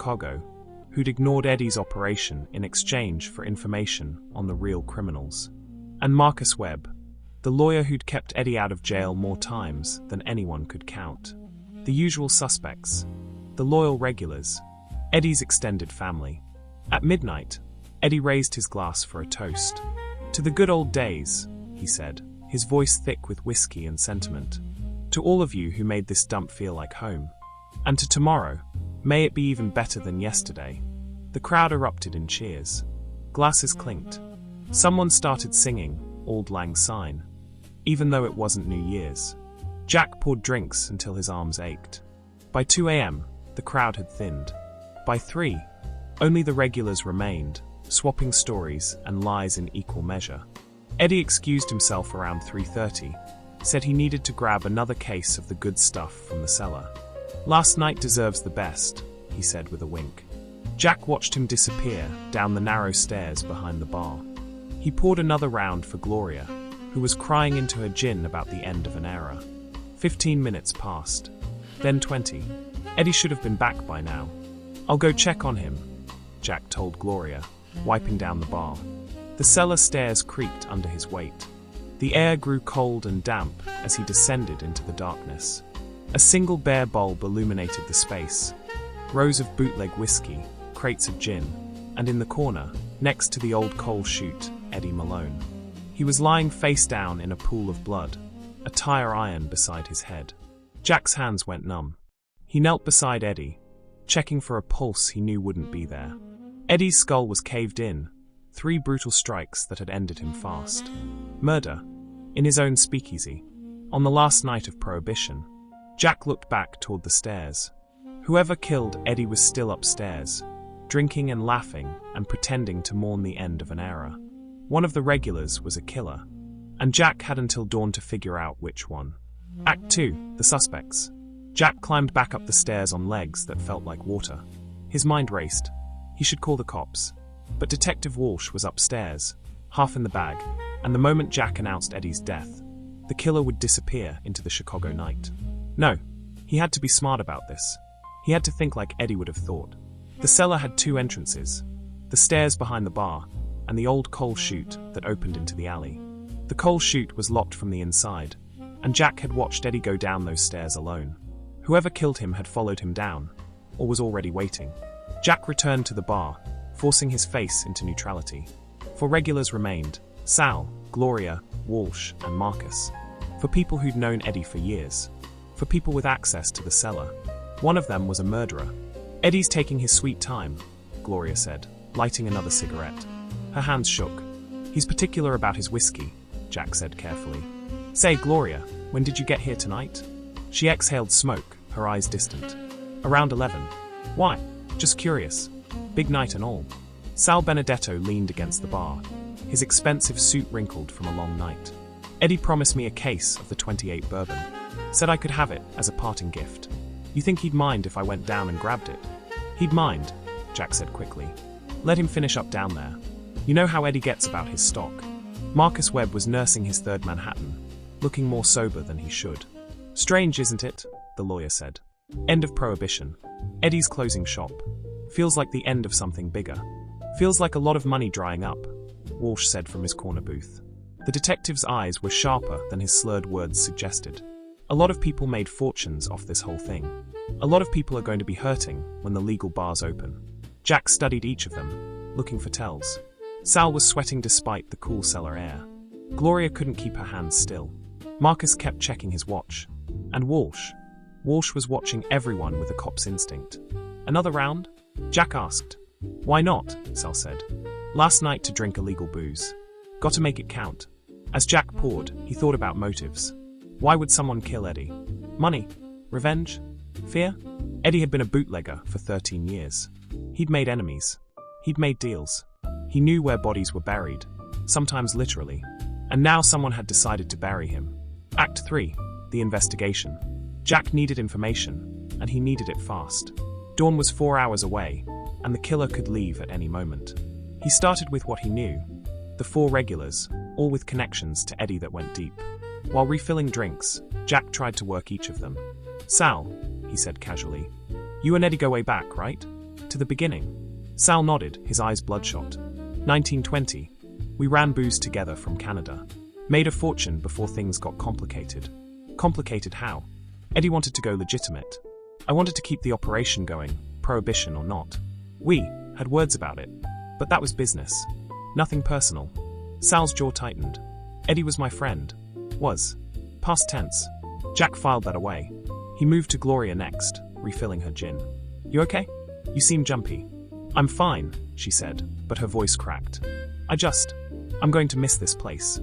Chicago, who'd ignored Eddie's operation in exchange for information on the real criminals. And Marcus Webb, the lawyer who'd kept Eddie out of jail more times than anyone could count. The usual suspects, the loyal regulars, Eddie's extended family. At midnight, Eddie raised his glass for a toast. "To the good old days," he said, his voice thick with whiskey and sentiment. "To all of you who made this dump feel like home. And to tomorrow, may it be even better than yesterday." The crowd erupted in cheers. Glasses clinked. Someone started singing Auld Lang Syne, even though it wasn't New Year's. Jack poured drinks until his arms ached. By 2 a.m., the crowd had thinned. By 3, only the regulars remained, swapping stories and lies in equal measure. Eddie excused himself around 3:30, said he needed to grab another case of the good stuff from the cellar. "Last night deserves the best," he said with a wink. Jack watched him disappear down the narrow stairs behind the bar. He poured another round for Gloria, who was crying into her gin about the end of an era. 15 minutes passed. Then 20. Eddie should have been back by now. "I'll go check on him," Jack told Gloria, wiping down the bar. The cellar stairs creaked under his weight. The air grew cold and damp as he descended into the darkness. A single bare bulb illuminated the space. Rows of bootleg whiskey, crates of gin, and in the corner, next to the old coal chute, Eddie Malone. He was lying face down in a pool of blood, a tire iron beside his head. Jack's hands went numb. He knelt beside Eddie, checking for a pulse he knew wouldn't be there. Eddie's skull was caved in, 3 brutal strikes that had ended him fast. Murder, in his own speakeasy, on the last night of Prohibition. Jack looked back toward the stairs. Whoever killed Eddie was still upstairs, drinking and laughing and pretending to mourn the end of an era. One of the regulars was a killer, and Jack had until dawn to figure out which one. Act 2, the suspects. Jack climbed back up the stairs on legs that felt like water. His mind raced. He should call the cops. But Detective Walsh was upstairs, half in the bag, and the moment Jack announced Eddie's death, the killer would disappear into the Chicago night. No, he had to be smart about this. He had to think like Eddie would have thought. The cellar had 2 entrances, the stairs behind the bar, and the old coal chute that opened into the alley. The coal chute was locked from the inside, and Jack had watched Eddie go down those stairs alone. Whoever killed him had followed him down, or was already waiting. Jack returned to the bar, forcing his face into neutrality. 4 regulars remained: Sal, Gloria, Walsh, and Marcus. For people who'd known Eddie for years. For people with access to the cellar. One of them was a murderer. "Eddie's taking his sweet time," Gloria said, lighting another cigarette. Her hands shook. "He's particular about his whiskey," Jack said carefully. "Say, Gloria, when did you get here tonight?" She exhaled smoke, her eyes distant. "Around 11. Why? Just curious. Big night and all." Sal Benedetto leaned against the bar, his expensive suit wrinkled from a long night. "Eddie promised me a case of the 28 bourbon. Said I could have it as a parting gift. You think he'd mind if I went down and grabbed it?" "He'd mind," Jack said quickly. "Let him finish up down there. You know how Eddie gets about his stock." Marcus Webb was nursing his 3rd Manhattan, looking more sober than he should. "Strange, isn't it?" the lawyer said. "End of Prohibition. Eddie's closing shop. Feels like the end of something bigger. Feels like a lot of money drying up," Walsh said from his corner booth. The detective's eyes were sharper than his slurred words suggested. "A lot of people made fortunes off this whole thing. A lot of people are going to be hurting when the legal bars open." Jack studied each of them, looking for tells. Sal was sweating despite the cool cellar air. Gloria couldn't keep her hands still. Marcus kept checking his watch. And Walsh? Walsh was watching everyone with a cop's instinct. "Another round?" Jack asked. "Why not?" Sal said. "Last night to drink illegal booze. Got to make it count." As Jack poured, he thought about motives. Why would someone kill Eddie? Money? Revenge? Fear? Eddie had been a bootlegger for 13 years. He'd made enemies. He'd made deals. He knew where bodies were buried, sometimes literally. And now someone had decided to bury him. Act 3. The investigation. Jack needed information, and he needed it fast. Dawn was 4 hours away, and the killer could leave at any moment. He started with what he knew, the 4 regulars, all with connections to Eddie that went deep. While refilling drinks, Jack tried to work each of them. "Sal," he said casually, "you and Eddie go way back, right? To the beginning?" Sal nodded, his eyes bloodshot. 1920. We ran booze together from Canada. Made a fortune before things got complicated. Complicated how? Eddie wanted to go legitimate. I wanted to keep the operation going, Prohibition or not. We had words about it, but that was business. Nothing personal. Sal's jaw tightened. Eddie was my friend. Was. Past tense. Jack filed that away. He moved to Gloria next, refilling her gin. "You okay? You seem jumpy." "I'm fine," she said, but her voice cracked. I'm going to miss this place.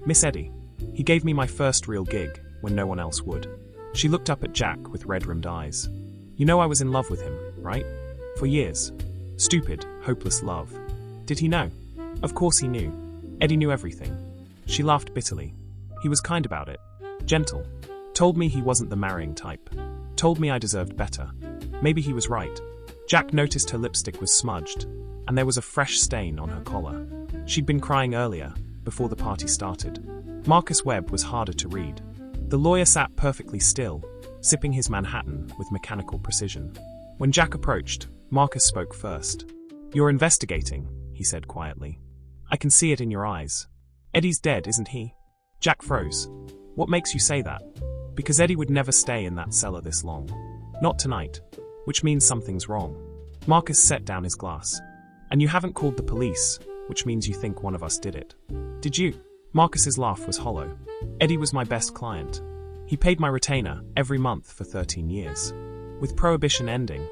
Miss Eddie. He gave me my first real gig, when no one else would." She looked up at Jack with red-rimmed eyes. "You know I was in love with him, right? For years. Stupid, hopeless love. Did he know?" "Of course he knew. Eddie knew everything." She laughed bitterly. "He was kind about it. Gentle. Told me he wasn't the marrying type. Told me I deserved better. Maybe he was right." Jack noticed her lipstick was smudged, and there was a fresh stain on her collar. She'd been crying earlier, before the party started. Marcus Webb was harder to read. The lawyer sat perfectly still, sipping his Manhattan with mechanical precision. When Jack approached, Marcus spoke first. "You're investigating," he said quietly. "I can see it in your eyes. Eddie's dead, isn't he?" Jack froze. "What makes you say that?" "Because Eddie would never stay in that cellar this long. Not tonight. Which means something's wrong." Marcus set down his glass. "And you haven't called the police, which means you think one of us did it. Did you?" Marcus's laugh was hollow. "Eddie was my best client. He paid my retainer every month for 13 years. With Prohibition ending,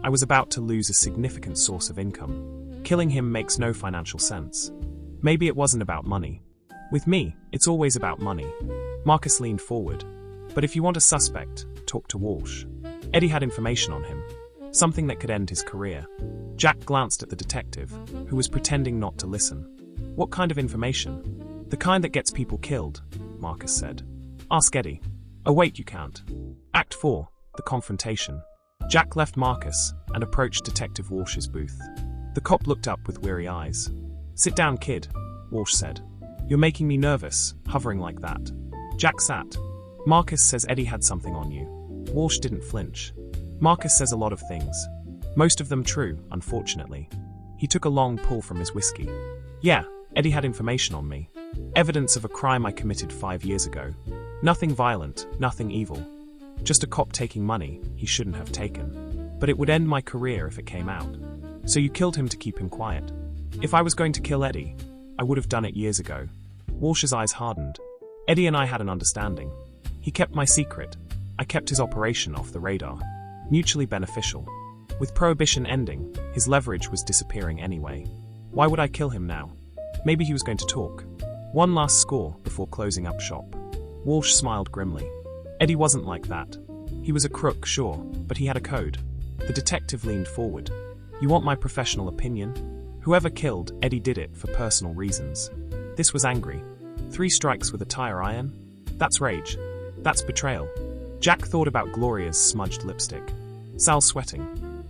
I was about to lose a significant source of income. Killing him makes no financial sense. Maybe it wasn't about money. With me, it's always about money." Marcus leaned forward. "But if you want a suspect, talk to Walsh. Eddie had information on him. Something that could end his career." Jack glanced at the detective, who was pretending not to listen. "What kind of information?" "The kind that gets people killed," Marcus said. "Ask Eddie." "Oh wait, you can't." Act 4, the confrontation. Jack left Marcus and approached Detective Walsh's booth. The cop looked up with weary eyes. "Sit down, kid," Walsh said. "You're making me nervous, hovering like that." Jack sat. "Marcus says Eddie had something on you." Walsh didn't flinch. "Marcus says a lot of things. Most of them true, unfortunately." He took a long pull from his whiskey. "Yeah, Eddie had information on me. Evidence of a crime I committed 5 years ago. Nothing violent, nothing evil. Just a cop taking money he shouldn't have taken. But it would end my career if it came out. So you killed him to keep him quiet." "If I was going to kill Eddie, I would have done it years ago." Walsh's eyes hardened. "Eddie and I had an understanding. He kept my secret. I kept his operation off the radar. Mutually beneficial. With Prohibition ending, his leverage was disappearing anyway. Why would I kill him now? Maybe he was going to talk. One last score before closing up shop." Walsh smiled grimly. "Eddie wasn't like that. He was a crook, sure, but he had a code." The detective leaned forward. "You want my professional opinion? Whoever killed Eddie did it for personal reasons. This was angry. 3 strikes with a tire iron? That's rage. That's betrayal." Jack thought about Gloria's smudged lipstick. Sal's sweating.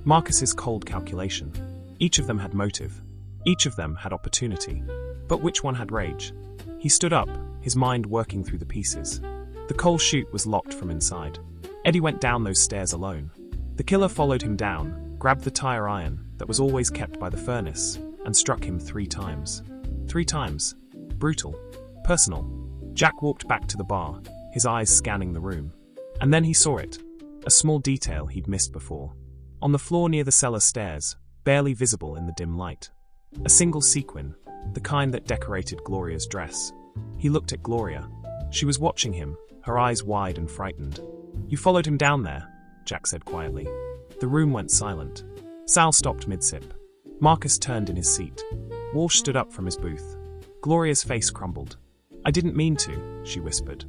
Marcus's cold calculation. Each of them had motive. Each of them had opportunity. But which one had rage? He stood up, his mind working through the pieces. The coal chute was locked from inside. Eddie went down those stairs alone. The killer followed him down, grabbed the tire iron that was always kept by the furnace, and struck him 3 times. 3 times. Brutal. Personal. Jack walked back to the bar, his eyes scanning the room. And then he saw it. A small detail he'd missed before. On the floor near the cellar stairs, barely visible in the dim light. A single sequin, the kind that decorated Gloria's dress. He looked at Gloria. She was watching him, her eyes wide and frightened. "You followed him down there," Jack said quietly. The room went silent. Sal stopped mid-sip. Marcus turned in his seat. Walsh stood up from his booth. Gloria's face crumbled. "I didn't mean to," she whispered.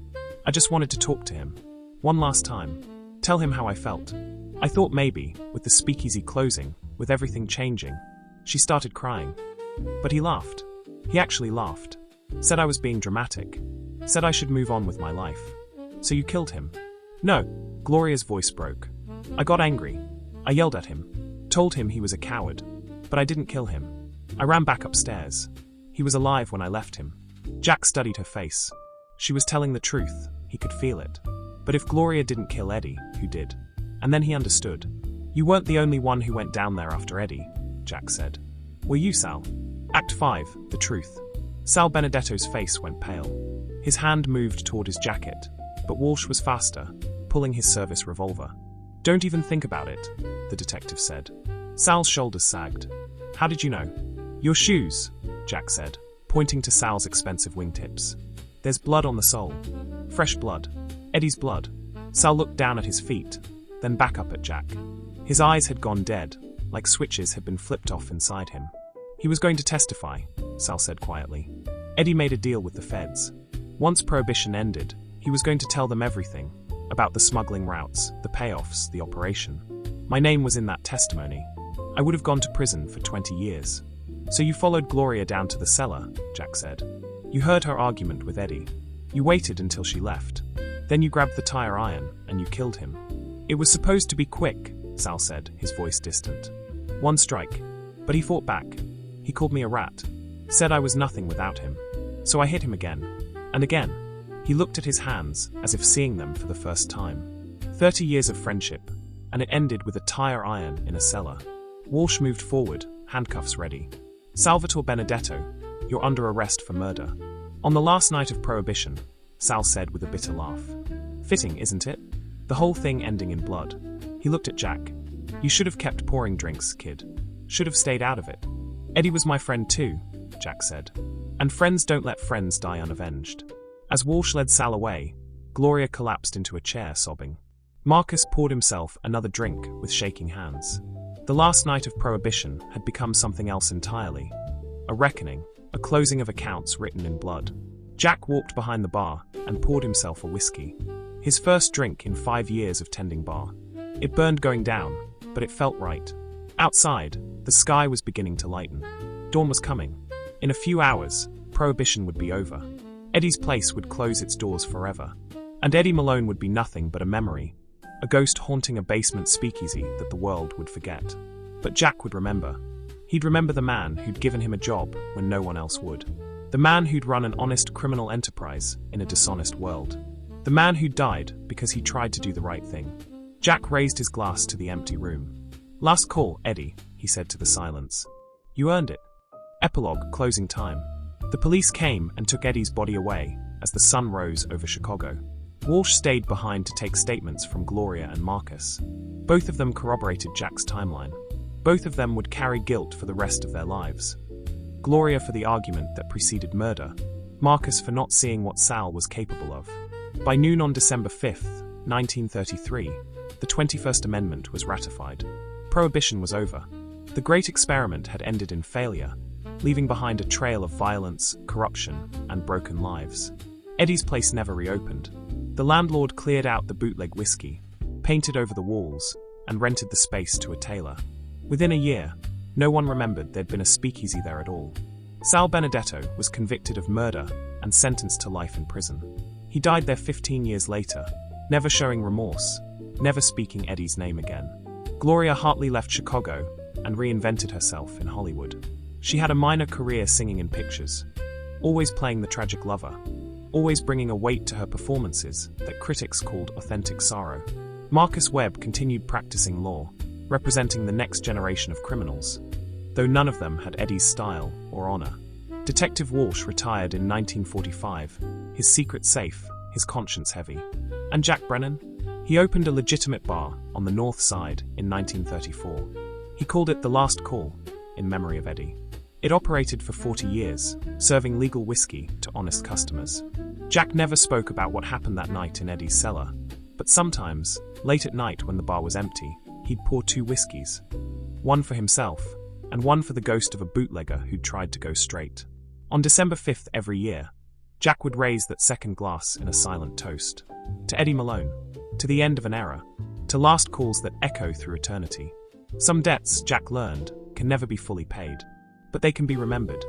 "I just wanted to talk to him. One last time. Tell him how I felt. I thought maybe, with the speakeasy closing, with everything changing." She started crying. But he laughed. He actually laughed. Said I was being dramatic. Said I should move on with my life. "So you killed him?" "No." Gloria's voice broke. "I got angry. I yelled at him, told him he was a coward, but I didn't kill him. I ran back upstairs. He was alive when I left him. Jack studied her face. She was telling the truth. He could feel it. But if Gloria didn't kill Eddie, who did? And then he understood. You weren't the only one who went down there after Eddie, Jack said. Were you, Sal? Act 5, The Truth. Sal Benedetto's face went pale. His hand moved toward his jacket, but Walsh was faster, pulling his service revolver. Don't even think about it, the detective said. Sal's shoulders sagged. How did you know? Your shoes, Jack said, pointing to Sal's expensive wingtips. There's blood on the sole. Fresh blood. Eddie's blood. Sal looked down at his feet, then back up at Jack. His eyes had gone dead, like switches had been flipped off inside him. He was going to testify, Sal said quietly. Eddie made a deal with the feds. Once Prohibition ended, he was going to tell them everything, about the smuggling routes, the payoffs, the operation. My name was in that testimony. I would have gone to prison for 20 years. So you followed Gloria down to the cellar, Jack said. You heard her argument with Eddie. You waited until she left. Then you grabbed the tire iron, and you killed him. It was supposed to be quick, Sal said, his voice distant. One strike. But he fought back. He called me a rat. Said I was nothing without him. So I hit him again. And again. He looked at his hands, as if seeing them for the first time. 30 years of friendship, and it ended with a tire iron in a cellar. Walsh moved forward, handcuffs ready. Salvatore Benedetto, you're under arrest for murder. On the last night of Prohibition, Sal said with a bitter laugh. Fitting, isn't it? The whole thing ending in blood. He looked at Jack. You should have kept pouring drinks, kid. Should have stayed out of it. Eddie was my friend too, Jack said. And friends don't let friends die unavenged. As Walsh led Sal away, Gloria collapsed into a chair, sobbing. Marcus poured himself another drink with shaking hands. The last night of Prohibition had become something else entirely. A reckoning, a closing of accounts written in blood. Jack walked behind the bar and poured himself a whiskey. His first drink in 5 years of tending bar. It burned going down, but it felt right. Outside, the sky was beginning to lighten. Dawn was coming. In a few hours, Prohibition would be over. Eddie's place would close its doors forever. And Eddie Malone would be nothing but a memory, a ghost haunting a basement speakeasy that the world would forget. But Jack would remember. He'd remember the man who'd given him a job when no one else would. The man who'd run an honest criminal enterprise in a dishonest world. The man who'd died because he tried to do the right thing. Jack raised his glass to the empty room. Last call, Eddie, he said to the silence. You earned it. Epilogue, closing time. The police came and took Eddie's body away as the sun rose over Chicago. Walsh stayed behind to take statements from Gloria and Marcus. Both of them corroborated Jack's timeline. Both of them would carry guilt for the rest of their lives. Gloria for the argument that preceded murder, Marcus for not seeing what Sal was capable of. By noon on December 5th, 1933, the 21st Amendment was ratified. Prohibition was over. The great experiment had ended in failure, leaving behind a trail of violence, corruption, and broken lives. Eddie's place never reopened. The landlord cleared out the bootleg whiskey, painted over the walls, and rented the space to a tailor. Within a year, no one remembered there'd been a speakeasy there at all. Sal Benedetto was convicted of murder and sentenced to life in prison. He died there 15 years later, never showing remorse, never speaking Eddie's name again. Gloria Hartley left Chicago and reinvented herself in Hollywood. She had a minor career singing in pictures, always playing the tragic lover, always bringing a weight to her performances that critics called authentic sorrow. Marcus Webb continued practicing law, representing the next generation of criminals, though none of them had Eddie's style or honor. Detective Walsh retired in 1945, his secret safe, his conscience heavy. And Jack Brennan? He opened a legitimate bar on the North Side in 1934. He called it The Last Call, in memory of Eddie. It operated for 40 years, serving legal whiskey to honest customers. Jack never spoke about what happened that night in Eddie's cellar, but sometimes, late at night when the bar was empty, he'd pour 2 whiskeys. One for himself, and one for the ghost of a bootlegger who'd tried to go straight. On December 5th every year, Jack would raise that second glass in a silent toast. To Eddie Malone, to the end of an era, to last calls that echo through eternity. Some debts, Jack learned, can never be fully paid, but they can be remembered.